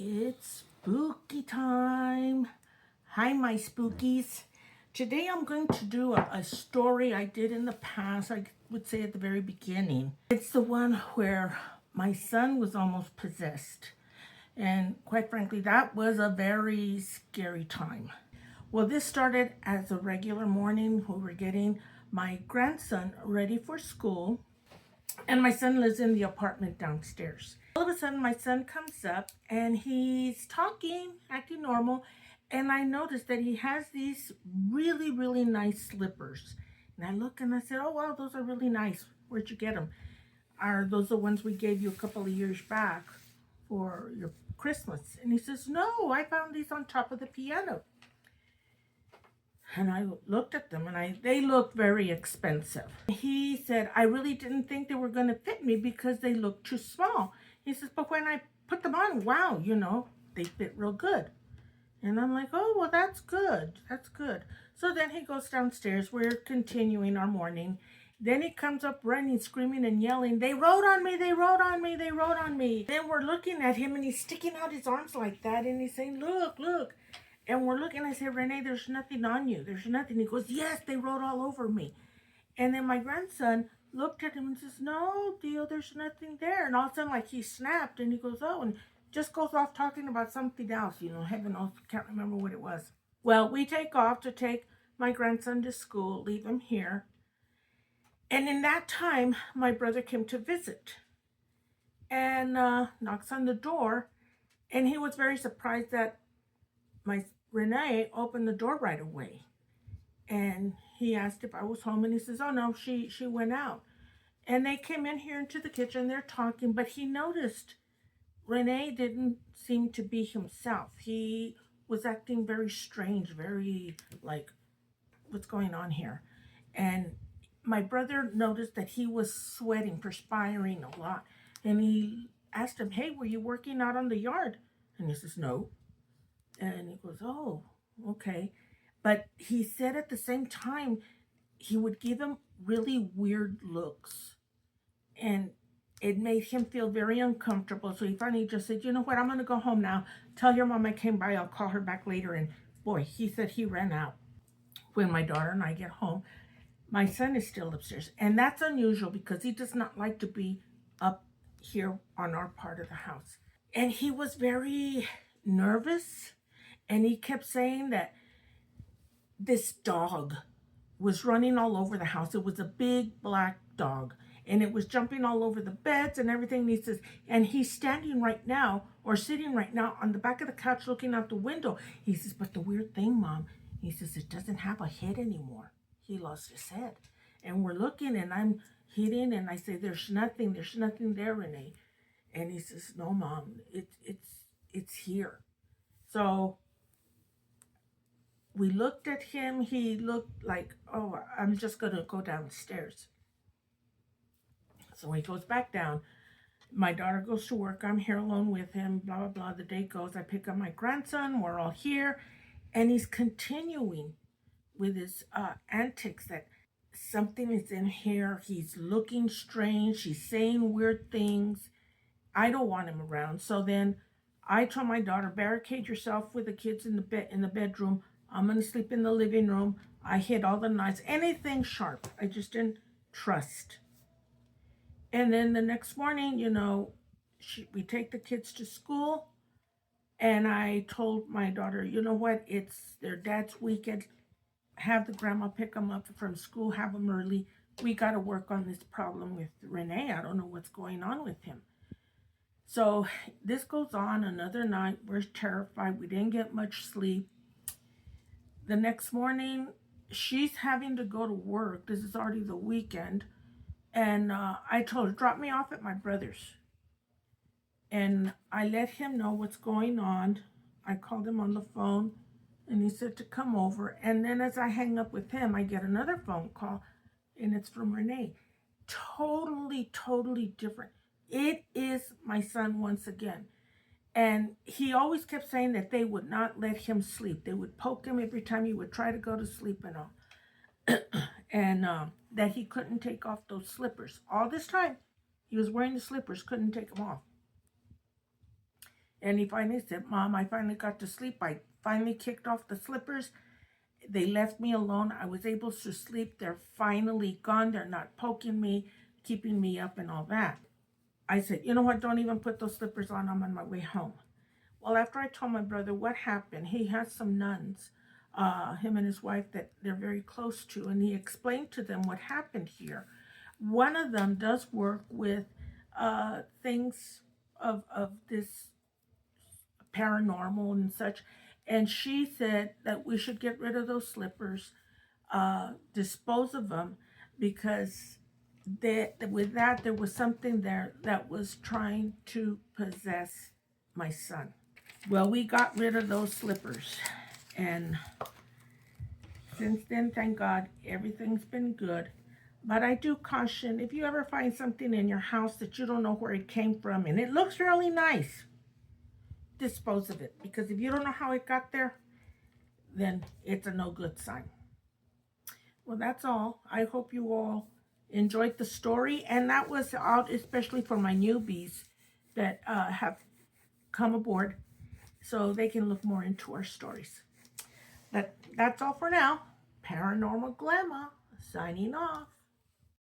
It's spooky time. Hi, my spookies. Today I'm going to do a story I did in the past, I would say at the very beginning. It's the one where my son was almost possessed. And quite frankly, that was a very scary time. Well, this started as a regular morning. We were getting my grandson ready for school, and my son lives in the apartment downstairs. All of a sudden, my son comes up and he's talking, acting normal, and I noticed that he has these really, really nice slippers. And I look and I said, "Oh, wow, those are really nice. Where'd you get them? Are those the ones we gave you a couple of years back for your Christmas?" And he says, "No, I found these on top of the piano." And I looked at them and they looked very expensive. He said, "I really didn't think they were going to fit me because they looked too small." He says, "But when I put them on, wow, they fit real good." And I'm like, "Oh, well, that's good. That's good." So then he goes downstairs. We're continuing our morning. Then he comes up running, screaming and yelling, "They rode on me, they rode on me, they rode on me." Then we're looking at him and he's sticking out his arms like that. And he's saying, "Look, look." And we're looking, I said, "Renee, there's nothing on you. There's nothing." He goes, "Yes, they rode all over me." And then my grandson looked at him and says, "No, Dio, there's nothing there." And all of a sudden, like he snapped and he goes, "Oh," and just goes off talking about something else. Heaven knows, can't remember what it was. Well, we take off to take my grandson to school, leave him here. And in that time, my brother came to visit and knocks on the door. And he was very surprised that my Renee opened the door right away. And he asked if I was home, and he says, "Oh no, she went out." And they came in here into the kitchen, they're talking, but he noticed Renee didn't seem to be himself. He was acting very strange, very like, what's going on here? And my brother noticed that he was sweating, perspiring a lot. And he asked him, "Hey, were you working out on the yard?" And he says, "No." And he goes, "Oh, okay." But he said at the same time, he would give him really weird looks. And it made him feel very uncomfortable. So he finally just said, "You know what? I'm going to go home now. Tell your mom I came by. I'll call her back later." And boy, he said he ran out. When my daughter and I get home, my son is still upstairs. And that's unusual because he does not like to be up here on our part of the house. And he was very nervous. And he kept saying that this dog was running all over the house. It was a big black dog, and it was jumping all over the beds and everything. And he says, and he's standing right now or sitting right now on the back of the couch looking out the window. He says, "But the weird thing, Mom," he says, "it doesn't have a head anymore. He lost his head." And we're looking, and I'm hitting, and I say, there's nothing there, Renee." And he says, "No, Mom, it's here." So we looked at him. He looked like, "Oh, I'm just going to go downstairs." So he goes back down. My daughter goes to work. I'm here alone with him, blah, blah, blah. The day goes. I pick up my grandson. We're all here. And he's continuing with his antics that something is in here. He's looking strange. He's saying weird things. I don't want him around. So then I told my daughter, "Barricade yourself with the kids in the bedroom. I'm going to sleep in the living room." I hid all the knives, anything sharp. I just didn't trust. And then the next morning, we take the kids to school. And I told my daughter, "You know what? It's their dad's weekend. Have the grandma pick them up from school. Have them early. We got to work on this problem with Renee. I don't know what's going on with him." So this goes on another night. We're terrified. We didn't get much sleep. The next morning, she's having to go to work. This is already the weekend. And I told her, "Drop me off at my brother's." And I let him know what's going on. I called him on the phone, and he said to come over. And then as I hang up with him, I get another phone call, and it's from Renee. Totally, totally different. It is my son once again. And he always kept saying that they would not let him sleep. They would poke him every time he would try to go to sleep and all. And that he couldn't take off those slippers. All this time, he was wearing the slippers, couldn't take them off. And he finally said, Mom, I finally got to sleep. I finally kicked off the slippers. They left me alone. I was able to sleep. They're finally gone. They're not poking me, keeping me up and all that. I said, you know what? Don't even put those slippers on. I'm on my way home. Well, after I told my brother what happened, he has some nuns, him and his wife, that they're very close to, and he explained to them what happened here. One of them does work with things of this paranormal and such, and she said that we should get rid of those slippers, dispose of them, because with that there was something there that was trying to possess my son. Well, we got rid of those slippers, and since then, thank God, everything's been good. But I do caution, if you ever find something in your house that you don't know where it came from and it looks really nice, dispose of it. Because if you don't know how it got there, then it's a no good sign. Well, that's all. I hope you all enjoyed the story. And that was out especially for my newbies that have come aboard, so they can look more into our stories. That's all for now. Paranormal Glamour, signing off.